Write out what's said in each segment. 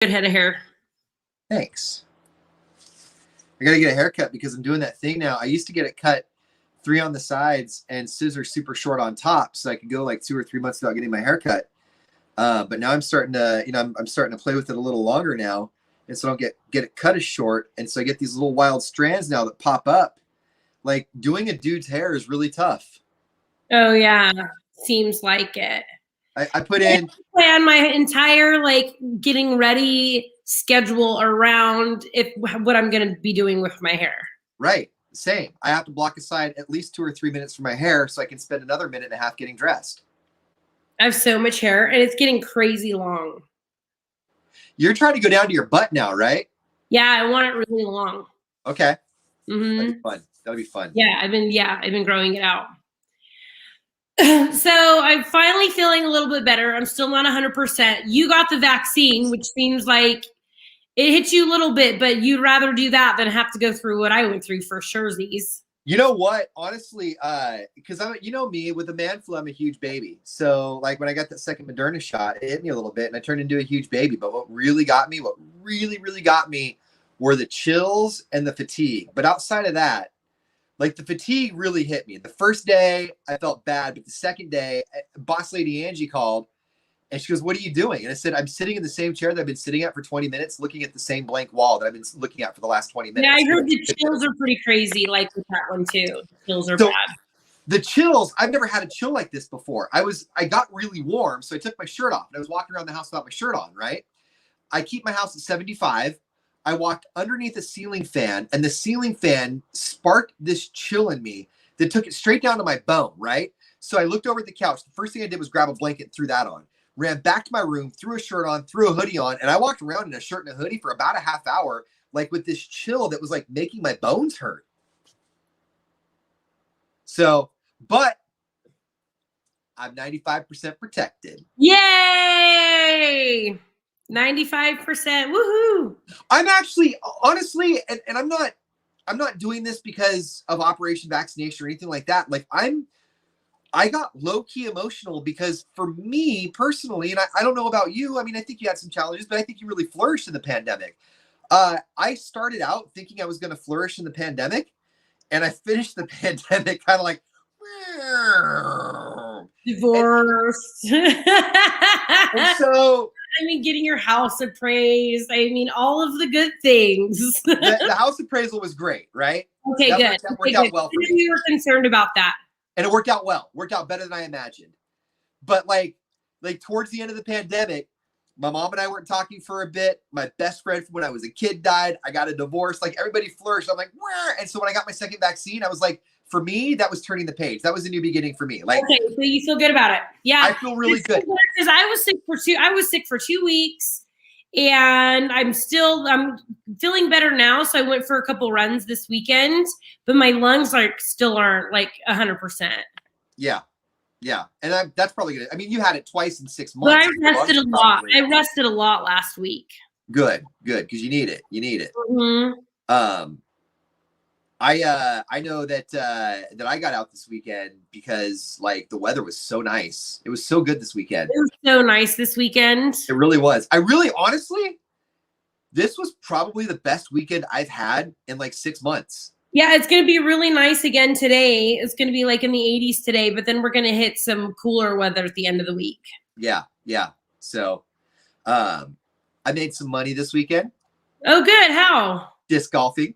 Good head of hair. Thanks. I got to get a haircut because I'm doing that thing now. I used to get it cut 3 on the sides and scissors super short on top, so I could go like 2 or 3 months without getting my hair cut. But now I'm starting to, I'm starting to play with it a little longer now, and so I don't get it cut as short, and so I get these little wild strands now that pop up. Like doing a dude's hair is really tough. Oh yeah, seems like it. I put in plan my entire like getting ready schedule around what I'm going to be doing with my hair. Right. Same. I have to block aside at least 2 or 3 minutes for my hair so I can spend another minute and a half getting dressed. I have so much hair and it's getting crazy long. You're trying to go down to your butt now, right? Yeah, I want it really long. Okay. Mm-hmm. That'd be fun. That'll be fun. Yeah, I've been growing it out. So I'm finally feeling a little bit better. I'm still not 100%. You got the vaccine, which seems like it hits you a little bit, but you'd rather do that than have to go through what I went through for surezies. You know what? Honestly, because me with the man flu, I'm a huge baby. So like when I got that second Moderna shot, it hit me a little bit and I turned into a huge baby. But what really got me, were the chills and the fatigue. But outside of that, like the fatigue really hit me. The first day I felt bad, but the second day, boss lady Angie called and she goes, "What are you doing?" And I said, "I'm sitting in the same chair that I've been sitting at for 20 minutes, looking at the same blank wall that I've been looking at for the last 20 minutes." Yeah, I heard the chills are pretty crazy, like with that one too. The chills are so, bad. The chills, I've never had a chill like this before. I got really warm, so I took my shirt off and I was walking around the house without my shirt on, right? I keep my house at 75. I walked underneath a ceiling fan, and the ceiling fan sparked this chill in me that took it straight down to my bone, right? So I looked over at the couch. The first thing I did was grab a blanket and threw that on. Ran back to my room, threw a shirt on, threw a hoodie on, and I walked around in a shirt and a hoodie for about a half hour, like with this chill that was like making my bones hurt. So, but I'm 95% protected. Yay! 95%. Woohoo! I'm actually, honestly, and I'm not doing this because of Operation Vaccination or anything like that. Like I got low-key emotional because for me personally, and I don't know about you, I mean, I think you had some challenges, but I think you really flourished in the pandemic. I started out thinking I was going to flourish in the pandemic, and I finished the pandemic kind of like, divorced. And so, I mean, getting your house appraised. I mean, all of the good things. the house appraisal was great, right? Okay, good. That worked out well for me. You were concerned about that. And it worked out well. Worked out better than I imagined. But like towards the end of the pandemic, my mom and I weren't talking for a bit. My best friend from when I was a kid died. I got a divorce. Like everybody flourished. I'm like, where? And so when I got my second vaccine, I was like, for me, that was turning the page. That was a new beginning for me. Like, okay, so you feel good about it? Yeah, I feel really good because I was sick for 2 weeks, and I'm feeling better now. So I went for a couple runs this weekend, but my lungs still aren't like 100%. Yeah. Yeah. And that's probably good. I mean, you had it twice in 6 months. But I rested a lot. I rested a lot last week. Good. Because you need it. Mm-hmm. I know that I got out this weekend because like the weather was so nice. It was so good this weekend. It was so nice this weekend. It really was. Honestly, this was probably the best weekend I've had in like 6 months. Yeah, it's going to be really nice again today. It's going to be like in the 80s today, but then we're going to hit some cooler weather at the end of the week. Yeah. So, I made some money this weekend. Oh, good. How? Disc golfing.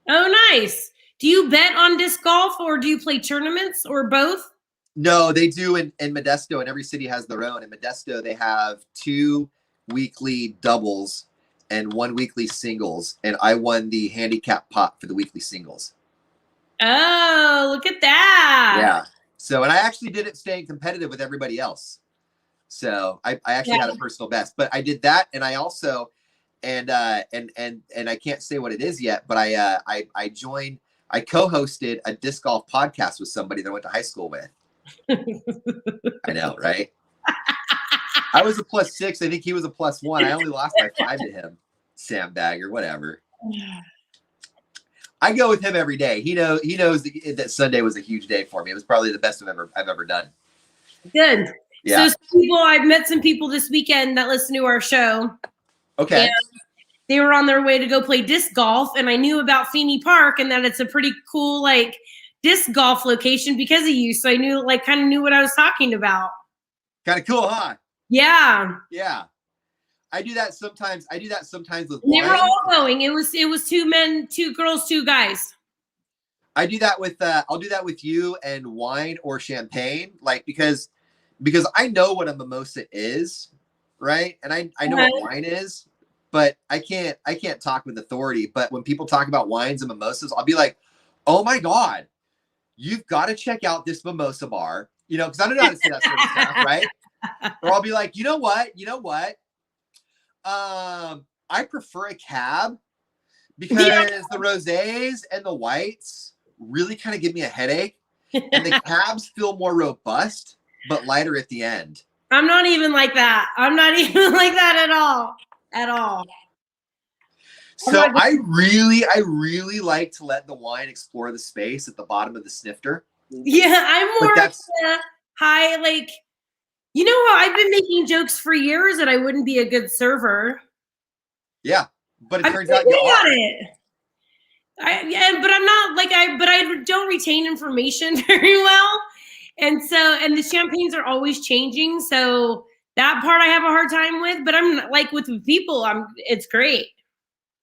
Oh, nice. Do you bet on disc golf or do you play tournaments or both? No, they do in Modesto, and every city has their own. In Modesto, they have 2 weekly doubles and 1 weekly singles, and I won the handicap pot for the weekly singles. Oh, look at that. Yeah. So, and I actually did it staying competitive with everybody else. So I actually had a personal best, but I did that. And I also, and I can't say what it is yet, but I co-hosted a disc golf podcast with somebody that I went to high school with. I know, right? I was a +6. I think he was a +1. I only lost by 5 to him. Sam Bagger, whatever. I go with him every day. He knows that Sunday was a huge day for me. It was probably the best I've ever done. Good. Yeah. So I've met some people this weekend that listen to our show. Okay. They were on their way to go play disc golf, and I knew about Feeney Park and that it's a pretty cool like disc golf location because of you. So I knew kind of knew what I was talking about. Kind of cool, huh? Yeah. Yeah. I do that sometimes. I do that sometimes with And they wine. were all going. It was 2 men, 2 girls, 2 guys. I do that with I'll do that with you and wine or champagne, like because I know what a mimosa is, right? And I know what wine is, but I can't talk with authority. But when people talk about wines and mimosas, I'll be like, oh my God, you've got to check out this mimosa bar, you know, because I don't know how to say that sort of stuff, right? Or I'll be like, you know what? I prefer a cab because the rosés and the whites really kind of give me a headache, and the cabs feel more robust but lighter at the end. I'm not even like that. I'm not even like that at all. At all. So I really like to let the wine explore the space at the bottom of the snifter. Yeah, I'm more high, like, you know how I've been making jokes for years that I wouldn't be a good server. Yeah, but it turns out you are. But I'm not but I don't retain information very well. And the champagnes are always changing. So that part I have a hard time with, but I'm like with people, it's great.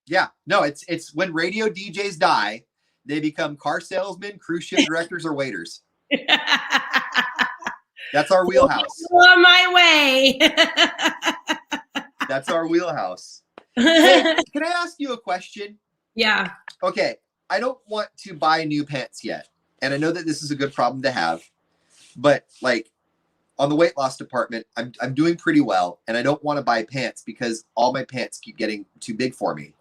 Yeah, no, it's when radio DJs die, they become car salesmen, cruise ship directors, or waiters. That's our wheelhouse. On my way. That's our wheelhouse. Hey, can I ask you a question? Yeah. Okay, I don't want to buy new pants yet. And I know that this is a good problem to have. But like on the weight loss department, I'm doing pretty well. And I don't want to buy pants because all my pants keep getting too big for me.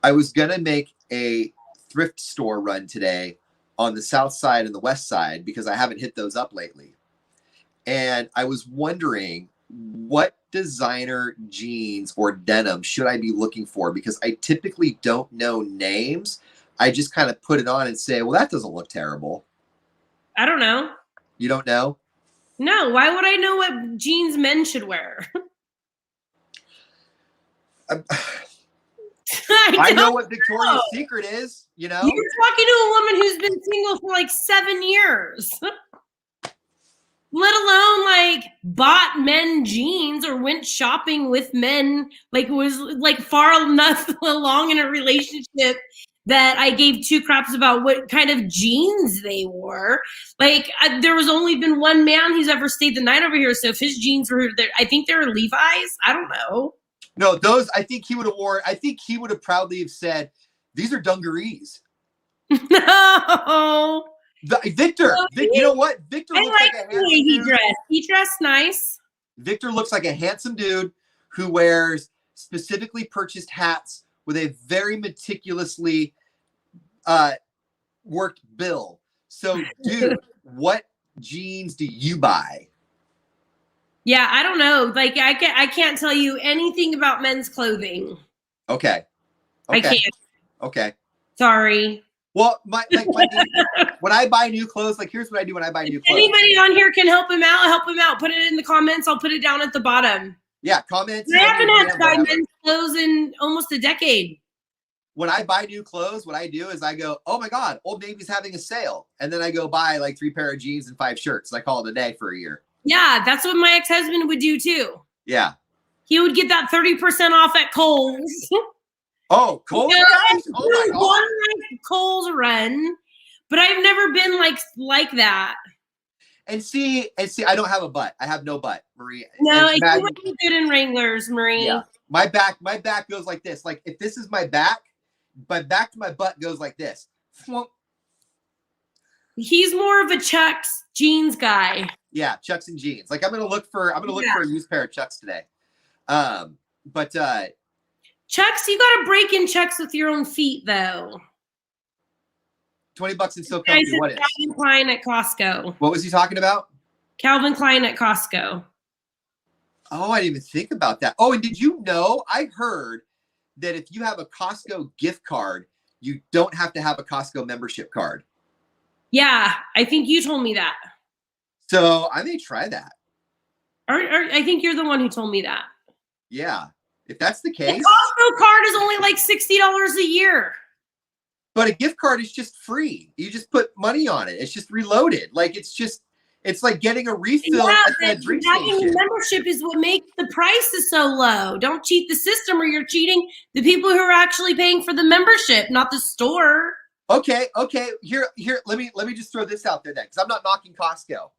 I was going to make a thrift store run today on the south side and the west side because I haven't hit those up lately. And I was wondering what designer jeans or denim should I be looking for? Because I typically don't know names. I just kind of put it on and say, well, that doesn't look terrible. I don't know. You don't know? No. Why would I know what jeans men should wear? I know what Victoria's Secret is, you know? You're talking to a woman who's been single for like 7 years. Let alone like bought men jeans or went shopping with men, like was like far enough along in a relationship that I gave 2 craps about what kind of jeans they wore. Like there was only been one man who's ever stayed the night over here. So if his jeans were there, I think they were Levi's. I don't know. No, those I think he would have worn. I think he would have proudly have said, "These are dungarees." No. Victor, you know what? Victor looks like a handsome dude. He dressed nice. Victor looks like a handsome dude who wears specifically purchased hats with a very meticulously worked bill. So, dude, what jeans do you buy? Yeah, I don't know. Like I can't tell you anything about men's clothing. Okay. I can't. Okay. Sorry. Well, when I buy new clothes, like here's what I do when I buy new clothes. Anybody on here can help him out. Help him out. Put it in the comments. I'll put it down at the bottom. Yeah, comments. I haven't had to buy men's clothes in almost a decade. When I buy new clothes, what I do is I go, oh my God, Old Navy's having a sale. And then I go buy like 3 pair of jeans and 5 shirts. And I call it a day for a year. Yeah, that's what my ex-husband would do too. Yeah. He would get that 30% off at Kohl's. Oh, Kohl's? Oh my God. Kohl's run. But I've never been like that. And see, I don't have a butt. I have no butt, Marie. No, you would be good in Wranglers, Marie. Yeah. My back goes like this. Like if this is my back to my butt goes like this. He's more of a Chuck's jeans guy. Yeah, Chucks and jeans. Like I'm gonna look for a used pair of Chucks today. But Chucks, you gotta break in Chucks with your own feet though. $20 and so comfy. What is Calvin Klein at Costco? What was he talking about? Calvin Klein at Costco. Oh, I didn't even think about that. Oh, and did you know? I heard that if you have a Costco gift card, you don't have to have a Costco membership card. Yeah, I think you told me that. So I may try that. Or I think you're the one who told me that. Yeah. If that's the The case. Costco card is only like $60 a year. But a gift card is just free. You just put money on it. It's just reloaded. Like it's like getting a refill at the drink having station. a membership is what makes the prices so low. Don't cheat the system, or you're cheating the people who are actually paying for the membership, not the store. Okay. Here. Let me just throw this out there then, because I'm not knocking Costco.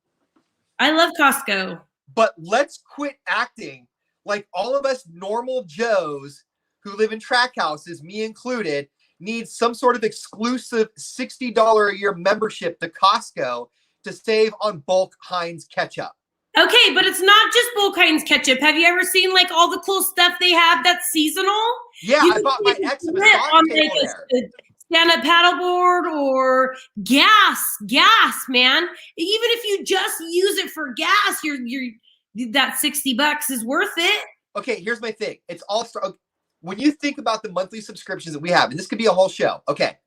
I love Costco. But let's quit acting like all of us normal Joes who live in track houses, me included, need some sort of exclusive $60 a year membership to Costco to save on bulk Heinz ketchup. Okay, but it's not just bulk Heinz ketchup. Have you ever seen like all the cool stuff they have that's seasonal? Yeah, I bought my ex a massage table there. Stand-up paddleboard or gas, man. Even if you just use it for gas, you're that $60 is worth it. Okay, here's my thing. It's all when you think about the monthly subscriptions that we have, and this could be a whole show. Okay,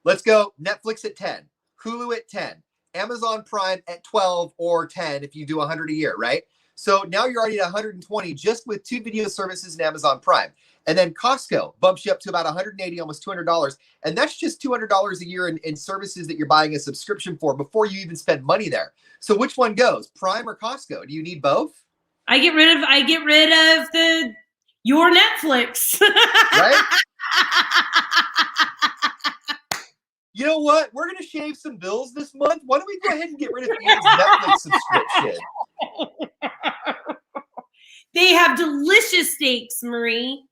let's go Netflix at 10, Hulu at 10, Amazon Prime at 12 or 10 if you do 100 a year, right? So now you're already at 120 just with 2 video services and Amazon Prime. And then Costco bumps you up to about 180, almost $200. And that's just $200 a year in services that you're buying a subscription for before you even spend money there. So which one goes, Prime or Costco? Do you need both? I get rid of your Netflix. Right? You know what? We're going to shave some bills this month. Why don't we go ahead and get rid of Ian's Netflix subscription? They have delicious steaks, Marie.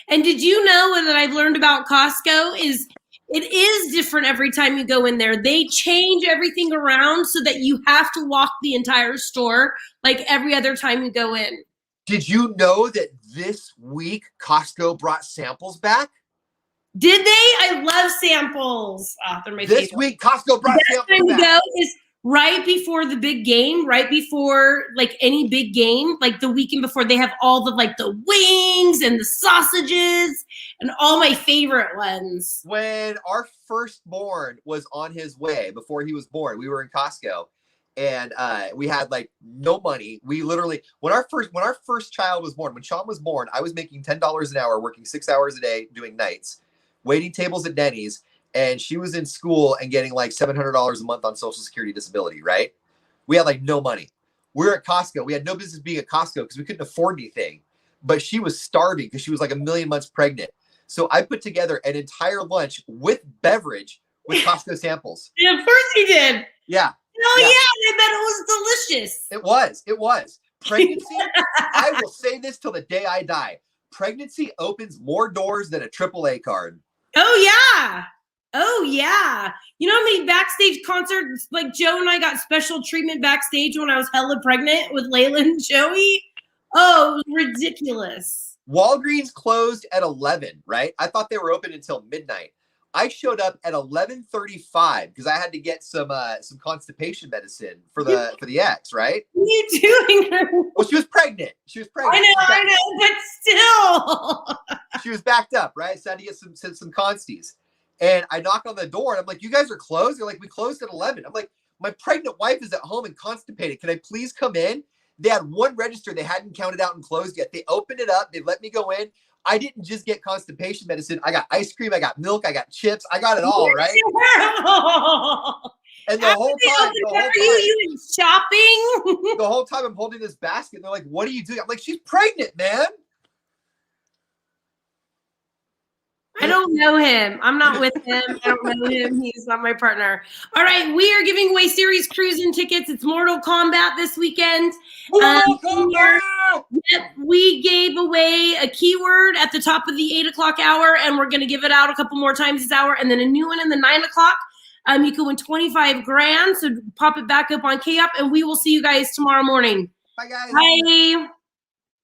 And did you know that I've learned about Costco is it is different every time you go in there. They change everything around so that you have to walk the entire store like every other time you go in. Did you know that this week Costco brought samples back? Did they? I love samples. This week Costco brought samples back. Go is right before the big game, right before like any big game, like the weekend before, they have all the like the wings and the sausages and all my favorite ones. When our firstborn was on his way, before he was born, we were in Costco and we had like no money. We literally, when our first child was born, when Sean was born, I was making $10 an hour, working 6 hours a day, doing nights, waiting tables at Denny's. And she was in school and getting like $700 a month on Social Security disability, right? We had like no money. We were at Costco. We had no business being at Costco because we couldn't afford anything. But she was starving because she was like a million months pregnant. So I put together an entire lunch with beverage with Costco samples. Yeah, of course you did. Yeah. Oh, yeah. I bet it was delicious. It was. Pregnancy, I will say this till the day I die. Pregnancy opens more doors than a AAA card. Oh, yeah. Oh, yeah. You know how many backstage concerts, like Joe and I got special treatment backstage when I was hella pregnant with Layla and Joey? Oh, it was ridiculous. Walgreens closed at 11, right? I thought they were open until midnight. I showed up at 11:35 because I had to get some constipation medicine for the ex, right? What are you doing? Well, she was pregnant. I know, but still. She was backed up, right? So I had to get some consties. And I knock on the door and I'm like, you guys are closed? They're like, we closed at 11. I'm like, my pregnant wife is at home and constipated. Can I please come in? They had one register they hadn't counted out and closed yet. They opened it up. They let me go in. I didn't just get constipation medicine. I got ice cream. I got milk. I got chips. I got it all, right? And the whole time, you went shopping? The whole time I'm holding this basket. And they're like, what are you doing? I'm like, she's pregnant, man. I don't know him. I'm not with him. I don't know him. He's not my partner. All right. We are giving away series cruising tickets. It's Mortal Kombat this weekend. We gave away a keyword at the top of the 8 o'clock hour, and we're going to give it out a couple more times this hour, and then a new one in the 9 o'clock. You can win 25 grand. So pop it back up on K-Up, and we will see you guys tomorrow morning. Bye, guys. Bye.